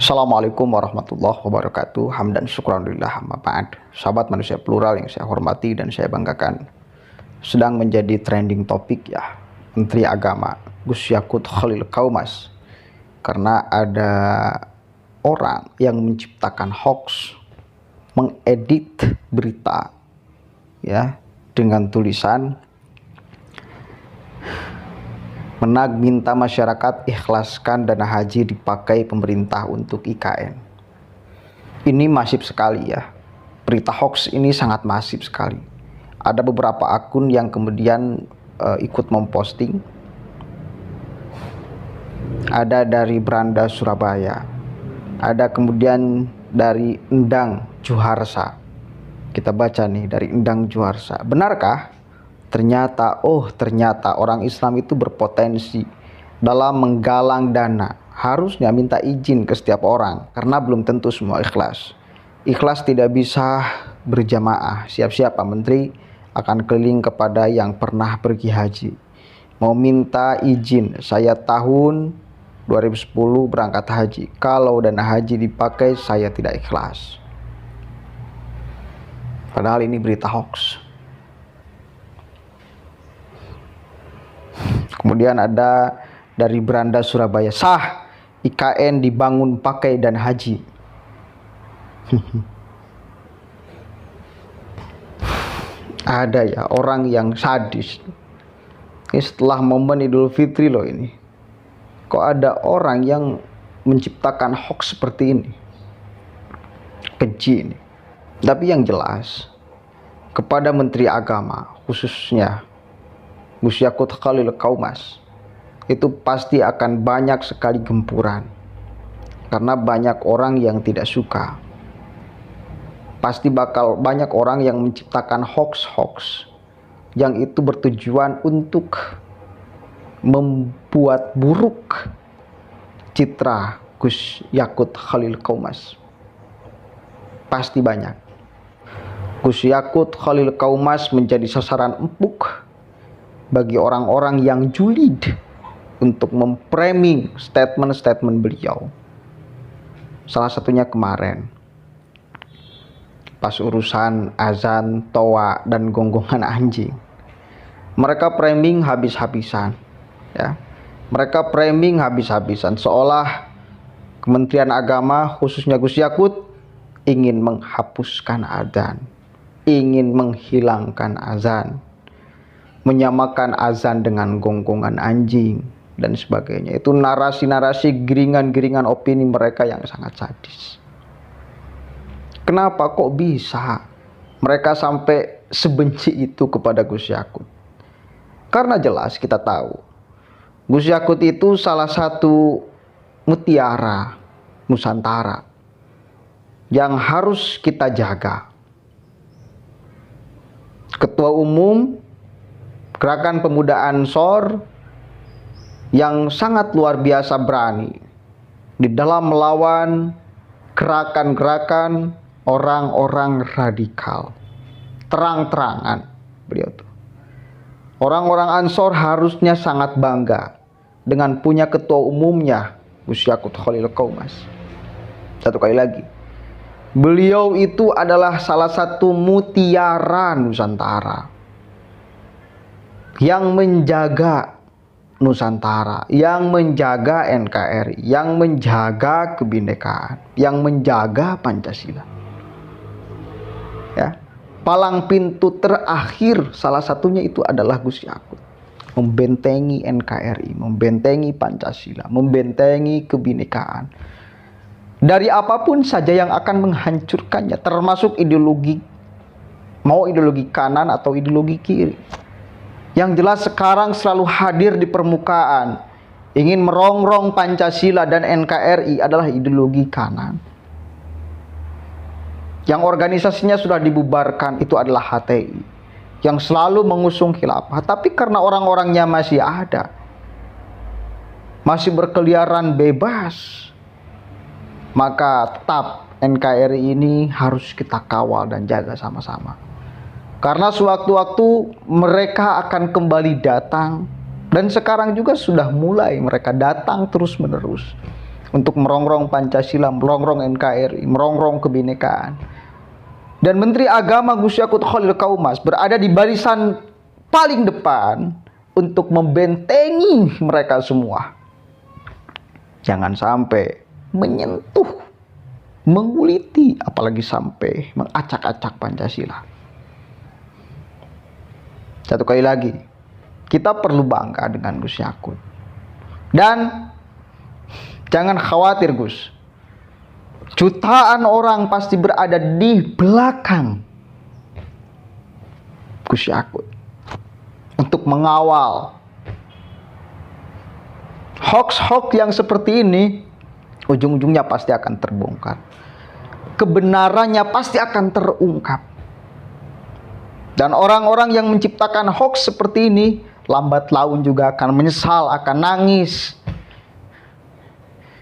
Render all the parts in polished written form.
Assalamualaikum warahmatullahi wabarakatuh. Hamdan syukran lillah amma ba'd. Sahabat manusia plural yang saya hormati dan saya banggakan, sedang menjadi trending topik ya Menteri Agama Gus Yakut Khalil Qaumas, karena ada orang yang menciptakan hoax, mengedit berita ya dengan tulisan Menag minta masyarakat ikhlaskan dana haji dipakai pemerintah untuk IKN. Ini masif sekali ya. Berita hoax ini sangat masif sekali. Ada beberapa akun yang kemudian ikut memposting. Ada dari Branda Surabaya. Ada kemudian dari Endang Juharsa. Kita baca nih dari Endang Juharsa. Benarkah? Ternyata orang Islam itu berpotensi dalam menggalang dana. Harusnya minta izin ke setiap orang, karena belum tentu semua ikhlas. Ikhlas tidak bisa berjamaah. Siap-siap Pak Menteri akan keliling kepada yang pernah pergi haji. Mau minta izin, saya tahun 2010 berangkat haji. Kalau dana haji dipakai, saya tidak ikhlas. Padahal ini berita hoax. Kemudian ada dari Branda Surabaya, sah IKN dibangun pakai dana haji. Ada ya orang yang sadis. Ini setelah momen Idul Fitri loh ini. Kok ada orang yang menciptakan hoax seperti ini? Keji ini. Tapi yang jelas, kepada Menteri Agama khususnya Gus Yakut Khalil Qaumas, itu pasti akan banyak sekali gempuran, karena banyak orang yang tidak suka. Pasti bakal banyak orang yang menciptakan hoax-hoax yang itu bertujuan untuk membuat buruk citra Gus Yakut Khalil Qaumas. Pasti banyak. Gus Yakut Khalil Qaumas menjadi sasaran empuk bagi orang-orang yang julid untuk memframing statement-statement beliau. Salah satunya kemarin pas urusan azan, toa, dan gonggongan anjing. Mereka framing habis-habisan ya. Mereka framing habis-habisan seolah Kementerian Agama khususnya Gus Yakut ingin menghapuskan azan, ingin menghilangkan azan, menyamakan azan dengan gonggongan anjing dan sebagainya. Itu narasi-narasi giringan-giringan opini mereka yang sangat sadis. Kenapa kok bisa mereka sampai sebenci itu kepada Gus Yakut? Karena jelas kita tahu Gus Yakut itu salah satu mutiara Nusantara yang harus kita jaga. Ketua Umum Gerakan Pemuda Ansor yang sangat luar biasa berani di dalam melawan gerakan-gerakan orang-orang radikal. Terang-terangan beliau tuh. Orang-orang Ansor harusnya sangat bangga dengan punya ketua umumnya Gus Yakut Khalil Qaumas. Satu kali lagi, beliau itu adalah salah satu mutiara Nusantara yang menjaga Nusantara, yang menjaga NKRI, yang menjaga kebinekaan, yang menjaga Pancasila. Ya, palang pintu terakhir salah satunya itu adalah Gus Yakut. Membentengi NKRI, membentengi Pancasila, membentengi kebinekaan. Dari apapun saja yang akan menghancurkannya, termasuk ideologi, mau ideologi kanan atau ideologi kiri. Yang jelas sekarang selalu hadir di permukaan, ingin merongrong Pancasila dan NKRI adalah ideologi kanan. Yang organisasinya sudah dibubarkan itu adalah HTI, yang selalu mengusung khilafah. Tapi karena orang-orangnya masih ada, masih berkeliaran bebas, maka tetap NKRI ini harus kita kawal dan jaga sama-sama. Karena sewaktu-waktu mereka akan kembali datang. Dan sekarang juga sudah mulai mereka datang terus-menerus. untuk merongrong Pancasila, merongrong NKRI, merongrong kebinekaan. Dan Menteri Agama Gus Yakut Khalil Qaumas berada di barisan paling depan untuk membentengi mereka semua. Jangan sampai menyentuh, menguliti, apalagi sampai mengacak-acak Pancasila. Satu kali lagi, kita perlu bangga dengan Gus Yakut. Dan jangan khawatir Gus, jutaan orang pasti berada di belakang Gus Yakut untuk mengawal hoax-hoax yang seperti ini. Ujung-ujungnya pasti akan terbongkar, kebenarannya pasti akan terungkap. Dan orang-orang yang menciptakan hoax seperti ini lambat laun juga akan menyesal, akan nangis.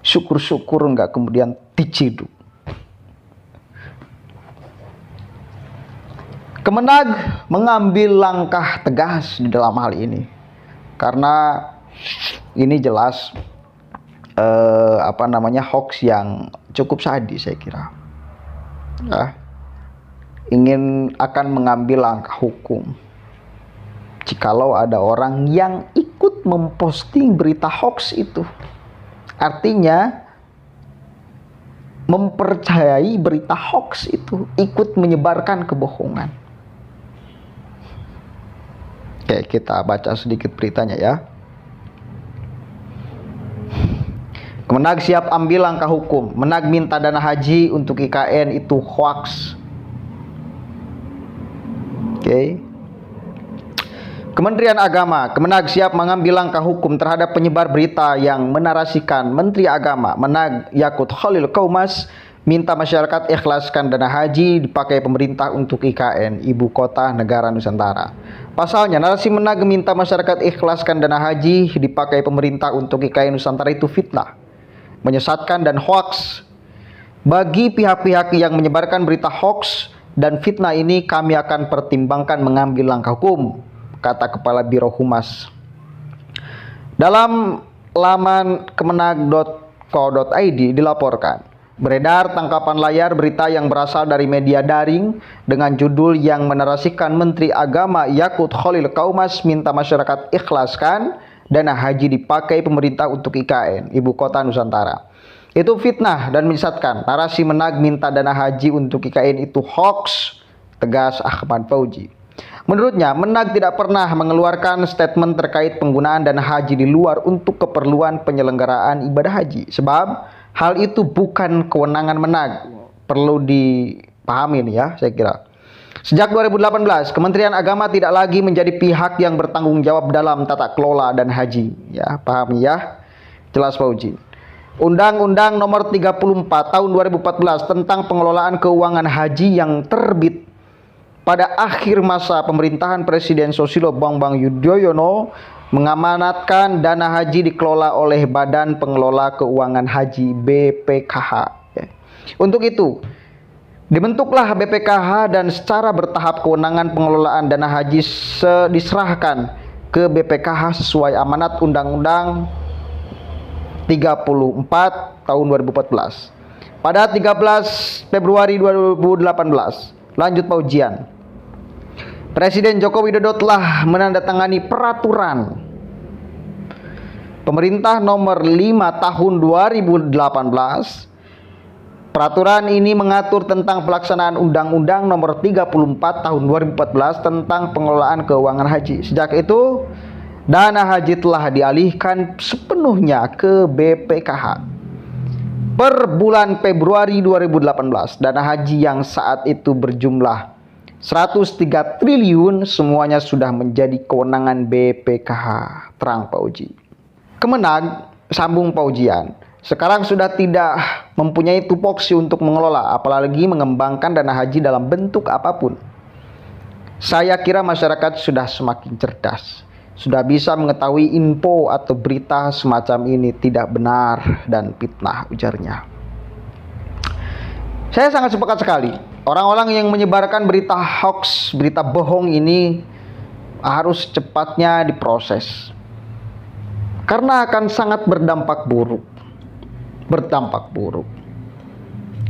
Syukur-syukur enggak kemudian diciduk. Kemenag mengambil langkah tegas di dalam hal ini, karena ini jelas hoax yang cukup sadis, saya kira. Ingin akan mengambil langkah hukum jikalau ada orang yang ikut memposting berita hoax itu. Artinya mempercayai berita hoax itu, ikut menyebarkan kebohongan. Oke, kita baca sedikit beritanya ya. Kemenag siap ambil langkah hukum. Menag minta dana haji untuk IKN itu hoax. Oke. Kementerian Agama, Kemenag siap mengambil langkah hukum terhadap penyebar berita yang menarasikan Menteri Agama Menag Yakut Khalil Qaumas minta masyarakat ikhlaskan dana haji dipakai pemerintah untuk IKN Ibu Kota Negara Nusantara. Pasalnya, narasi Menag minta masyarakat ikhlaskan dana haji dipakai pemerintah untuk IKN Nusantara itu fitnah, menyesatkan dan hoax. Bagi pihak-pihak yang menyebarkan berita hoax dan fitnah ini, kami akan pertimbangkan mengambil langkah hukum, kata Kepala Biro Humas. Dalam laman kemenag.co.id dilaporkan, beredar tangkapan layar berita yang berasal dari media daring dengan judul yang menarasikan Menteri Agama Yakut Khalil Qaumas minta masyarakat ikhlaskan dana haji dipakai pemerintah untuk IKN Ibu Kota Nusantara. Itu fitnah dan menyesatkan. Narasi Menag minta dana haji untuk IKN itu hoax, tegas Ahmad Fauzi. Menurutnya, Menag tidak pernah mengeluarkan statement terkait penggunaan dana haji di luar untuk keperluan penyelenggaraan ibadah haji. Sebab hal itu bukan kewenangan Menag. Perlu dipahami nih ya, saya kira. Sejak 2018, Kementerian Agama tidak lagi menjadi pihak yang bertanggung jawab dalam tata kelola dan haji. Ya, pahami ya? Jelas Fauzi. Undang-Undang Nomor 34 Tahun 2014 tentang pengelolaan keuangan haji yang terbit pada akhir masa pemerintahan Presiden Susilo Bambang Yudhoyono mengamanatkan dana haji dikelola oleh Badan Pengelola Keuangan Haji BPKH. Untuk itu, dibentuklah BPKH dan secara bertahap kewenangan pengelolaan dana haji diserahkan ke BPKH sesuai amanat Undang-Undang 34 tahun 2014. Pada 13 Februari 2018, lanjut paujian. Presiden Joko Widodo telah menandatangani peraturan Pemerintah Nomor 5 Tahun 2018. Peraturan ini mengatur tentang pelaksanaan Undang-Undang Nomor 34 Tahun 2014 tentang pengelolaan keuangan haji. Sejak itu, dana haji telah dialihkan sepenuhnya ke BPKH. Per bulan Februari 2018, dana haji yang saat itu berjumlah 103 triliun semuanya sudah menjadi kewenangan BPKH. Terang Fauzi. Kemenag, sambung paujian, sekarang sudah tidak mempunyai tupoksi untuk mengelola, apalagi mengembangkan dana haji dalam bentuk apapun. Saya kira masyarakat sudah semakin cerdas, sudah bisa mengetahui info atau berita semacam ini tidak benar dan fitnah, ujarnya. Saya sangat sepakat sekali. Orang-orang yang menyebarkan berita hoax, berita bohong ini harus cepatnya diproses. Karena akan sangat berdampak buruk berdampak buruk.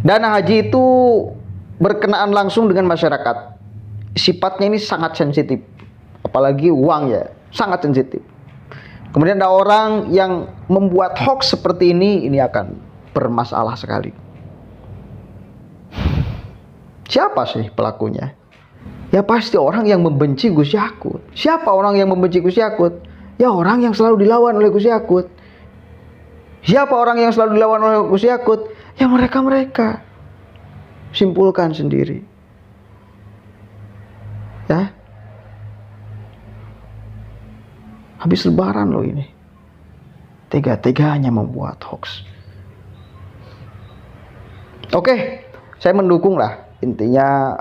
Dana haji itu berkenaan langsung dengan masyarakat. Sifatnya ini sangat sensitif. Apalagi uang ya, sangat sensitif. Kemudian ada orang yang membuat hoax seperti ini akan bermasalah sekali. Siapa sih pelakunya? Ya pasti orang yang membenci Gus Yakut. Siapa orang yang membenci Gus Yakut? Ya orang yang selalu dilawan oleh Gus Yakut. Siapa orang yang selalu dilawan oleh Gus Yakut? Ya mereka-mereka. Simpulkan sendiri. Ya. Habis lebaran loh ini. Tega-teganya membuat hoax. Oke, saya mendukung lah intinya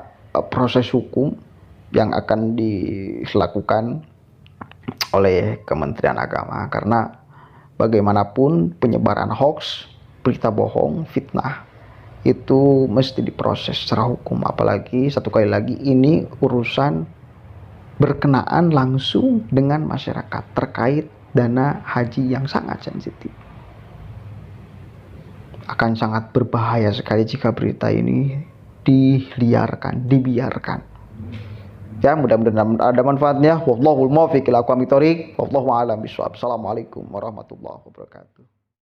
proses hukum yang akan dilakukan oleh Kementerian Agama, karena bagaimanapun penyebaran hoax, berita bohong, fitnah itu mesti diproses secara hukum. Apalagi satu kali lagi ini urusan berkenaan langsung dengan masyarakat terkait dana haji yang sangat sensitif. Akan sangat berbahaya sekali jika berita ini dibiarkan. Ya, mudah-mudahan ada manfaatnya. Wallahul muwaffiq ila aqwamit thoriq. Wallahu a'lam bishawab. Assalamualaikum warahmatullahi wabarakatuh.